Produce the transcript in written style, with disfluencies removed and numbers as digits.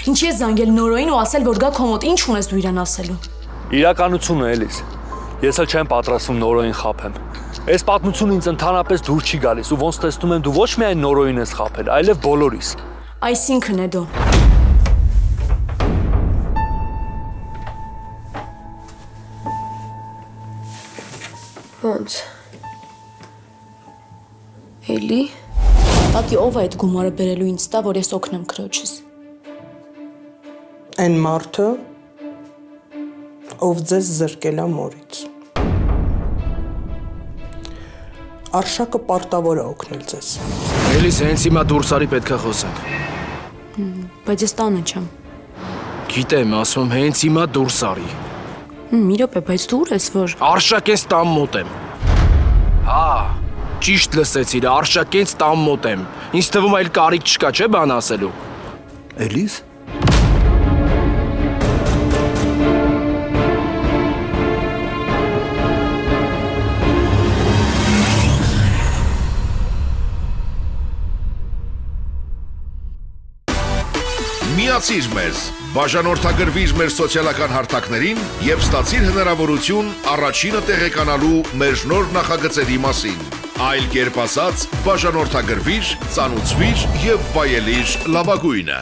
Ինչի ես զանգել Նորոյին ու ասել, որ գա քո մոտ, ինչ ունես դու իրան ասելու։ Իրականությունը էլիս։ Ես էլ չեմ պատրաստվում Նորոյին խաբեմ։ Այս պատմությունը ինձ ընդհանրապես դուր չի գալիս ու ոնց տեսնում եմ դու ոչ միայն Նորոյին ես խաբել, այլև բոլորիս։ Այսինքն է դու։ Ոնց։ Էլի։ Տատի ով է այդ գումարը բերելու ինձ տա, որ ես օգնեմ քրոջս։ Այն մարդը, ով ձեզ զրկել է մորից։ Արշակը պարտավոր է օգնել ձեզ։ Էլիս հենց հիմա դուրսարի պետք է խոսենք։ Բայց ես տանը չեմ։ Գիտեմ, ասում եմ հենց հիմա դուրսարի։ Մի րոպե, բայց դու ուր ես որ։ Արշակենց տան մոտ եմ։ Հա, ճիշտ լսեցիր, արշակենց տան մոտ եմ։ Ինձ թվում այլ կարիք չկա, չէ՞ բան ասելու։ Էլիս։ Միացիր մեզ, բաժանորդագրվիր մեր սոցիալական հարթակներին և ստացիր հնարավորություն առաջինը տեղեկանալու մեր նոր նախագծերի մասին։ Այլ կերպ ասած, բաժանորդագրվիր, ծանուցվիր և վայելիր լավագույնը։